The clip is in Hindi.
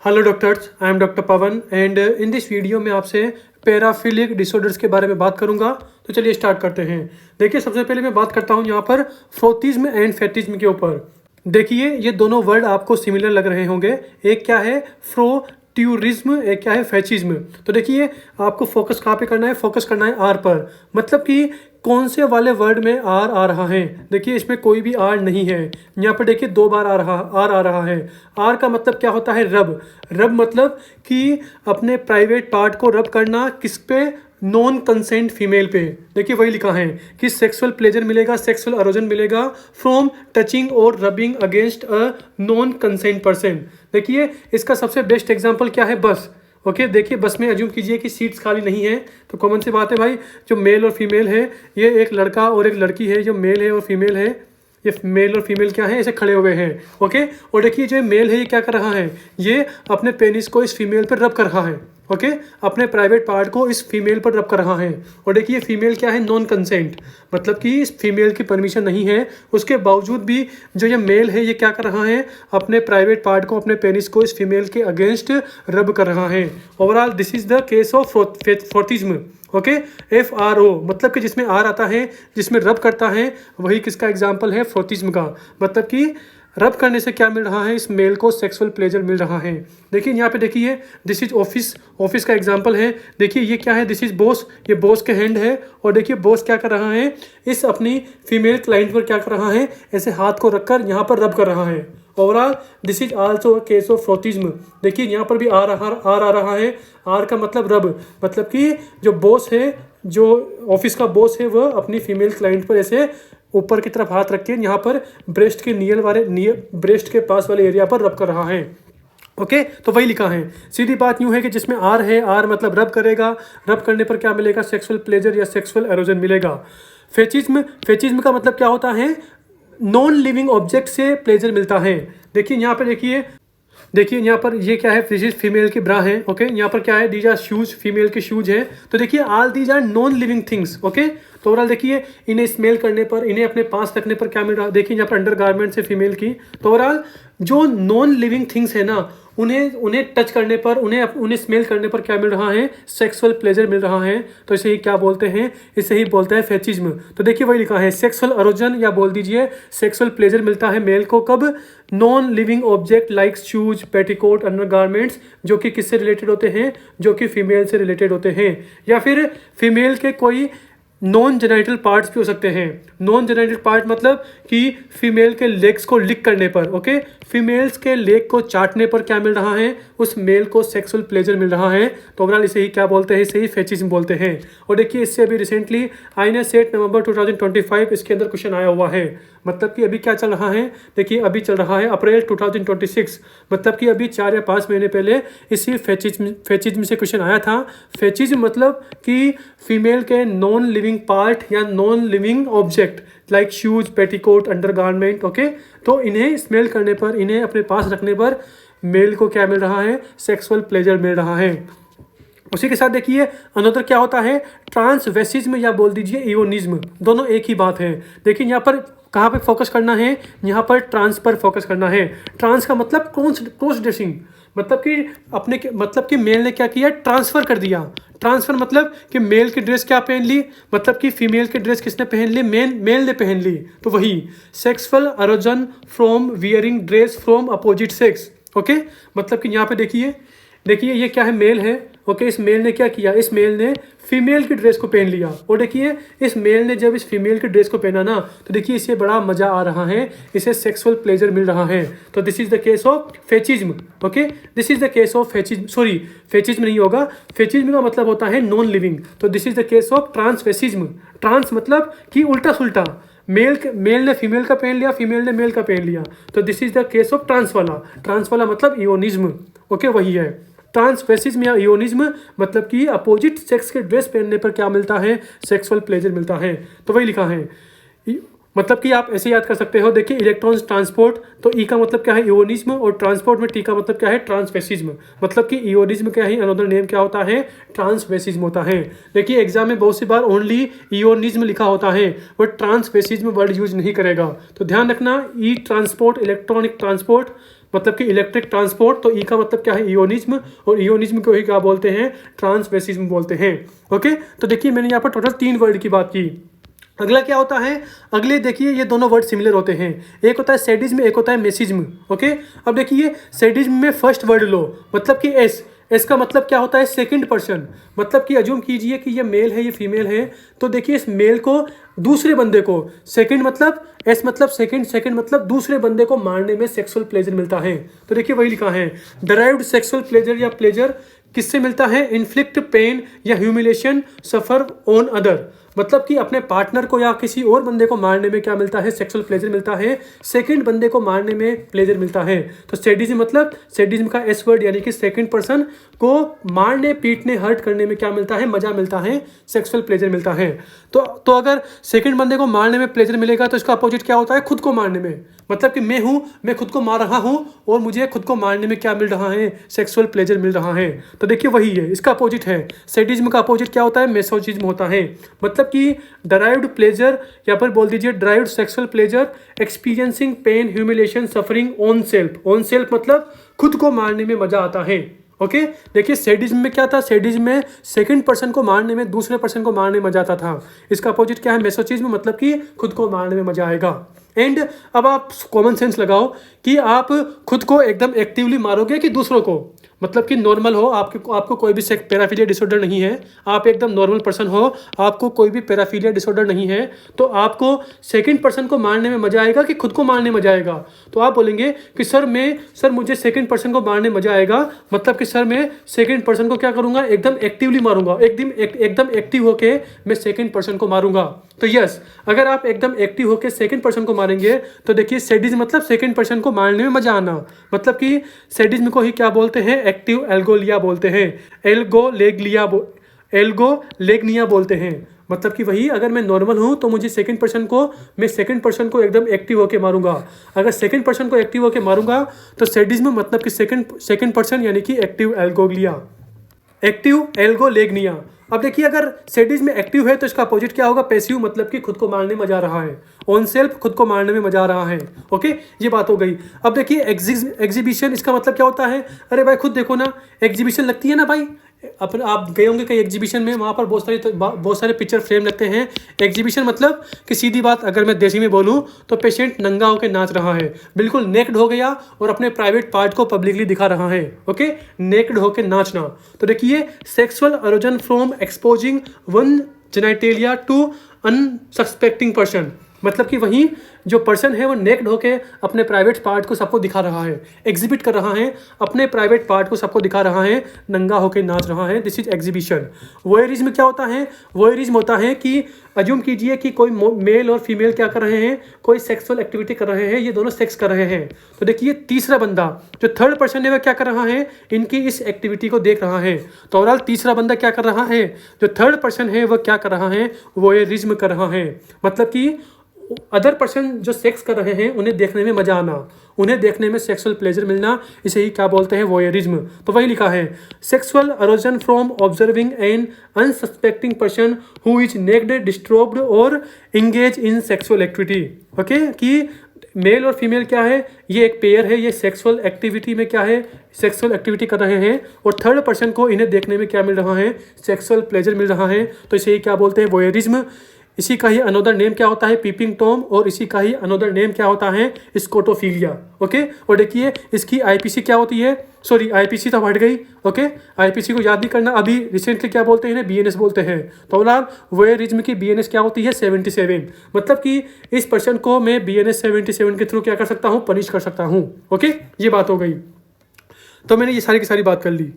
Hello doctors, I am doctor Pawan and in this video में आपसे पैराफिलिक डिसऑर्डर्स के बारे में बात करूंगा। तो चलिए स्टार्ट करते हैं। देखिए, सबसे पहले मैं बात करता हूं यहाँ पर फ्रोथिज्म एंड फेटिज्म के ऊपर। देखिए, ये दोनों वर्ड आपको सिमिलर लग रहे होंगे। एक क्या है फ्रोट्यूरिज्म, एक क्या है फैचिज्म। तो देखिए, आपको फोकस कहाँ पे करना है? फोकस करना है आर पर। मतलब कि कौन से वाले वर्ड में आर आ रहा है। देखिए, इसमें कोई भी आर नहीं है। यहाँ पर देखिए 2 बार आर आ रहा है। आर का मतलब क्या होता है? रब। रब मतलब कि अपने प्राइवेट पार्ट को रब करना। किस पे? नॉन कंसेंट फीमेल पे। देखिए, वही लिखा है कि सेक्सुअल प्लेजर मिलेगा, सेक्सुअल अरोजन मिलेगा फ्रॉम टचिंग और rubbing against a non consent person. देखिए, इसका सबसे बेस्ट एग्जांपल क्या है? बस। ओके, देखिए, बस में अज्यूम कीजिए कि सीट्स खाली नहीं है, तो कॉमन सी बात है भाई, जो मेल और फीमेल है, ये एक लड़का और एक लड़की है। जो मेल है और फीमेल है, ये मेल और फीमेल क्या है? ऐसे खड़े हुए हैं। ओके, और देखिए, जो मेल है ये क्या कर रहा है? ये अपने पेनिस को इस फीमेल पर रब कर रहा है। ओके, अपने प्राइवेट पार्ट को इस फीमेल पर रब कर रहा है। और देखिए, फीमेल क्या है? नॉन कंसेंट, मतलब कि इस फीमेल की परमिशन नहीं है। उसके बावजूद भी जो ये मेल है ये क्या कर रहा है? अपने प्राइवेट पार्ट को, अपने पेनिस को इस फीमेल के अगेंस्ट रब कर रहा है। Overall this is the case of frotteurism. Okay, FRO मतलब कि जिसमें आर आता है, जिसमें रब करता है, वही किसका एग्जाम्पल है? फ्रोथिज्म का। मतलब कि रब करने से क्या मिल रहा है? इस मेल को सेक्सुअल प्लेजर मिल रहा है। देखिए, यहाँ पे देखिए, दिस इज ऑफिस। ऑफिस का एग्जांपल है। देखिए, ये क्या है? This is boss. ये बॉस के हैंड है। और देखिए, बॉस क्या कर रहा है? इस अपनी फीमेल क्लाइंट पर क्या कर रहा है? ऐसे हाथ को रखकर यहाँ पर रब कर रहा है। Overall this is also a case of frotteurism. देखिए, यहाँ पर भी आर आ रहा है। आर का मतलब रब, मतलब कि जो बॉस है, जो ऑफिस का बॉस है, वह अपनी फीमेल क्लाइंट पर ऐसे ऊपर की तरफ हाथ रख के यहाँ पर ब्रेस्ट के ब्रेस्ट के पास वाले एरिया पर रब कर रहा है। ओके, तो वही लिखा है। सीधी बात यूँ है कि जिसमें आर है, आर मतलब रब करेगा। रब करने पर क्या मिलेगा? सेक्सुअल प्लेजर या सेक्सुअल एरोजन मिलेगा। फेचिज्म का मतलब क्या होता है? नॉन लिविंग ऑब्जेक्ट से प्लेजर मिलता है। देखिए, यहाँ पर देखिए यहाँ पर ये क्या है? दिस इज फीमेल की ब्रा है। ओके, यहाँ पर क्या है? दीज आर शूज, फीमेल के शूज हैं। तो देखिए, all these are non living things. Okay, तो ओवरऑल देखिए, इन्हें स्मेल करने पर, इन्हें अपने पास रखने पर क्या मिल रहा है? देखिए, यहाँ पर अंडर गारमेंट्स है फीमेल की। तो ओवरऑल जो नॉन लिविंग थिंग्स है ना, उन्हें टच करने पर, उन्हें स्मेल करने पर क्या मिल रहा है? सेक्सुअल प्लेजर मिल रहा है। तो इसे ही क्या बोलते हैं? इसे ही बोलते हैं फेचिज्म। तो देखिए, वही लिखा है, सेक्सुअल अरोजन या बोल दीजिए सेक्सुअल प्लेजर मिलता है मेल को। कब? Non living object like shoes, petticoat, under garments, जो कि किससे रिलेटेड होते हैं? जो कि फीमेल से रिलेटेड होते हैं। या फिर फीमेल के कोई नॉन जेनाइटल पार्ट्स भी हो सकते हैं। नॉन जेनाइटल पार्ट मतलब कि फीमेल के लेग्स को लिक करने पर। ओके, फीमेल्स के लेग को चाटने पर क्या मिल रहा है? उस मेल को सेक्सुअल प्लेजर मिल रहा है। तो ओवरऑल इसे ही क्या बोलते हैं? इसे ही फेचिज्म बोलते हैं। और देखिए, इससे अभी रिसेंटली INS 8 नवंबर 2025 इसके अंदर क्वेश्चन आया हुआ है। मतलब कि अभी क्या चल रहा है? देखिए, अभी चल रहा है अप्रैल 2026। मतलब कि अभी 4 या 5 महीने पहले इसी फेचिज्म से क्वेश्चन आया था। फेचिज्म मतलब कि फीमेल के नॉन लिविंग पार्ट या non living object like shoes, petticoat, under garment. Okay, तो इन्हें स्मेल करने पर, इन्हें अपने पास रखने पर मेल को क्या मिल रहा है? सेक्सुअल प्लेजर मिल रहा है। उसी के साथ देखिए, अनदर क्या होता है? ट्रांसवेसिज्म या बोल दीजिए इयोनिज्म। दोनों एक ही बात है। देखिए, यहाँ पर कहाँ पे फोकस करना है? यहाँ पर ट्रांस पर फोकस करना है। ट्रांस का मतलब क्रॉस ड्रेसिंग, मतलब कि मेल ने क्या किया? ट्रांसफर कर दिया। ट्रांसफर मतलब कि मेल की ड्रेस क्या पहन ली? मतलब कि फीमेल की ड्रेस किसने पहन ली? मेल ने पहन ली। तो वही sexual arousal from wearing dress from opposite sex. Okay, मतलब कि यहाँ पे देखिए ये क्या है? मेल है। ओके, इस मेल ने क्या किया? इस मेल ने फीमेल की ड्रेस को पहन लिया। और देखिए, इस मेल ने जब इस फीमेल की ड्रेस को पहना ना, तो देखिए इसे बड़ा मजा आ रहा है, इसे सेक्सुअल प्लेजर मिल रहा है। तो this is the case of fetishism. Okay, this is the case of fetishism. Sorry, fetishism नहीं होगा। फेचिज्म का मतलब होता है नॉन लिविंग। तो this is the case of transvestism. Trans मतलब कि उल्टा सुल्टा, मेल ने फीमेल का पहन लिया, फीमेल ने मेल का पहन लिया। तो this is the case of trans वाला मतलब इयोनिज्म। ओके, वही है ट्रांसवेसिज्म या इयोनिज्म। मतलब कि अपोजिट सेक्स के ड्रेस पहनने पर क्या मिलता है? सेक्सुअल प्लेजर मिलता है। तो वही लिखा है। मतलब कि आप ऐसे याद कर सकते हो। देखिए, इलेक्ट्रॉन्स ट्रांसपोर्ट, तो ई का मतलब क्या है? इयोनिज्म। और ट्रांसपोर्ट में टी का मतलब क्या है? ट्रांसवेसिज्म। मतलब कि इयोनिज्म क्या है? अनदर नेम क्या होता है? ट्रांसवेसिज्म होता है। देखिए, एग्जाम में बहुत सी बार ओनली इयोनिज्म लिखा होता है, वो ट्रांसवेसिज्म वर्ड यूज नहीं करेगा। तो ध्यान रखना, ई ट्रांसपोर्ट, इलेक्ट्रॉनिक ट्रांसपोर्ट, मतलब कि इलेक्ट्रिक ट्रांसपोर्ट, तो ई का मतलब क्या है इयोनिज्म, और इयोनिज्म को ही क्या बोलते हैं ट्रांसवेसिज्म बोलते हैं। ओके, तो देखिए मैंने यहाँ पर टोटल 3 वर्ड की बात की। अगला क्या होता है, अगले देखिए ये दोनों वर्ड सिमिलर होते हैं, एक होता है सैडिज्म, एक होता है मेसिज्म। ओके, अब देखिए सैडिज्म में फर्स्ट वर्ड लो, मतलब कि एस का मतलब क्या होता है सेकंड पर्सन, मतलब कि अज्यूम कीजिए कि ये मेल है ये फीमेल है, तो देखिए इस मेल को दूसरे बंदे को, सेकंड मतलब एस मतलब सेकंड, सेकंड मतलब दूसरे बंदे को मारने में सेक्सुअल प्लेजर मिलता है। तो देखिए वही लिखा है डराइव्ड सेक्सुअल प्लेजर या प्लेजर किससे मिलता है, इन्फ्लिक्ट पेन या ह्यूमिलेशन सफर ऑन अदर, मतलब कि अपने पार्टनर को या किसी और बंदे को मारने में क्या मिलता है सेक्सुअल प्लेजर मिलता है, सेकंड बंदे को मारने में प्लेजर मिलता है। तो सैडिज्म मतलब सैडिज्म का एस वर्ड यानी कि सेकंड पर्सन को मारने पीटने हर्ट करने में क्या मिलता है मजा मिलता है, सेक्सुअल प्लेजर मिलता है। तो अगर सेकंड बंदे को मारने में प्लेजर मिलेगा तो इसका अपोजिट क्या होता है खुद को मारने में, मतलब कि मैं खुद को मार रहा हूँ और मुझे खुद को मारने में क्या मिल रहा है सेक्सुअल प्लेजर मिल रहा है। तो देखिए वही है, इसका अपोजिट है सैडिज्म का अपोजिट क्या होता है मेसोचिज्म होता है, मतलब कि डराइव्ड प्लेजर या फिर बोल दीजिए derived sexual pleasure experiencing pain humiliation suffering on self मतलब खुद को मारने में मजा आता है। ओके, देखिए सैडिज्म में क्या था, सैडिज्म में सेकंड पर्सन को मारने में दूसरे पर्सन को मारने में मजा आता था, इसका अपोजिट क्या है मेसोचिज्म, मतलब कि खुद को मारने में मजा आएगा। एंड अब आप कॉमन सेंस लगाओ कि आप खुद को एकदम एक्टिवली मारोगे कि दूसरों को, मतलब कि नॉर्मल हो, आपको कोई भी पैराफिलिया डिसऑर्डर नहीं है, आप एकदम नॉर्मल पर्सन हो, आपको कोई भी पैराफिलिया डिसऑर्डर नहीं है, तो आपको सेकंड पर्सन को मारने में मजा आएगा कि खुद को मारने में मजा आएगा। तो आप बोलेंगे कि सर मुझे सेकंड पर्सन को मारने में मजा आएगा, मतलब कि सर मैं सेकंड पर्सन को क्या करूंगा एकदम एक्टिवली मारूंगा, एकदम एक्टिव होके मैं सेकंड पर्सन को मारूंगा। तो यस, अगर आप एकदम एक्टिव होके सेकंड पर्सन को मारेंगे तो देखिए सैडिज्म मतलब सेकंड पर्सन को मारने में मजा आना, मतलब कि सैडिज्म को ही क्या बोलते हैं एक्टिव एल्गोलिया बोलते हैं, एल्गोलेगनिया बोलते हैं, मतलब कि वही अगर मैं नॉर्मल हूँ तो मुझे सेकंड पर्सन को एकदम एक्टिव होके मारूंगा, अगर सेकंड पर्सन को एक्टिव होके मारूंगा तो सैडिज्म मतलब कि सेकंड पर्सन यानी कि एक्टिव एल्गोलेगनिया। अब देखिए अगर सैडिज्म में एक्टिव है तो इसका अपोजिट क्या होगा पैसिव, मतलब कि खुद को मारने में मजा आ रहा है, ऑन सेल्फ खुद को मारने में मजा आ रहा है। ओके, ये बात हो गई। अब देखिए एग्जीबिशन, इसका मतलब क्या होता है, अरे भाई खुद देखो ना एग्जीबिशन लगती है ना भाई, आप गए होंगे कहीं एग्जीबिशन में, वहाँ पर बहुत सारे पिक्चर फ्रेम लगते हैं। एग्जीबिशन मतलब कि सीधी बात अगर मैं देसी में बोलूँ तो पेशेंट नंगा होकर नाच रहा है, बिल्कुल नेक्ड हो गया और अपने प्राइवेट पार्ट को पब्लिकली दिखा रहा है। ओके, नेक्ड होकर नाचना। तो देखिए sexual arousal from exposing one genitalia to unsuspecting person, मतलब कि वहीं जो पर्सन है वो नेक्ड होके अपने प्राइवेट पार्ट को सबको दिखा रहा है, एग्जिबिट कर रहा है, अपने प्राइवेट पार्ट को सबको दिखा रहा है, नंगा होके नाच रहा है, दिस इज एग्जीबिशन। वोयरिज्म क्या होता है, वोयरिज्म होता है कि अज्यूम कीजिए कि कोई मेल और फीमेल क्या कर रहे हैं, कोई सेक्सुअल एक्टिविटी कर रहे हैं, ये दोनों सेक्स कर रहे हैं, तो देखिए तीसरा बंदा जो थर्ड पर्सन है वह क्या कर रहा है, इनकी इस एक्टिविटी को देख रहा है। तो ओवरऑल तीसरा बंदा क्या कर रहा है, जो थर्ड पर्सन है वह क्या कर रहा है, वोयरिज्म कर रहा है, मतलब कि अदर पर्सन जो सेक्स कर रहे हैं उन्हें देखने में मजा आना, उन्हें देखने में सेक्सुअल प्लेजर मिलना, इसे ही क्या बोलते हैं वोयरिज्म। तो वही लिखा है sexual arousal from observing an unsuspecting person who is naked disturbed और engage in sexual activity. Okay, कि मेल और फीमेल क्या है, ये एक पेयर है, ये सेक्सुअल एक्टिविटी में क्या है सेक्सुअल एक्टिविटी कर रहे हैं और थर्ड पर्सन को इन्हें देखने में क्या मिल रहा है सेक्सुअल प्लेजर मिल रहा है, तो इसे ही क्या बोलते हैं वोयरिज्म। इसी का ही अनोदर नेम क्या होता है पीपिंग टॉम, और इसी का ही अनोदर नेम क्या होता है स्कोटोफिलिया। ओके, और देखिए इसकी आईपीसी क्या होती है, सॉरी आईपीसी तो हट गई। ओके, आईपीसी को याद नहीं करना, अभी रिसेंटली क्या बोलते हैं बीएनएस बोलते हैं। तो फिलहाल वोयरिज्म की बीएनएस क्या होती है 77, मतलब कि इस पर्सन को मैं बीएनएस 77 के थ्रू क्या कर सकता हूँ पनिश कर सकता हूँ। ओके, ये बात हो गई। तो मैंने ये सारी की सारी बात कर ली।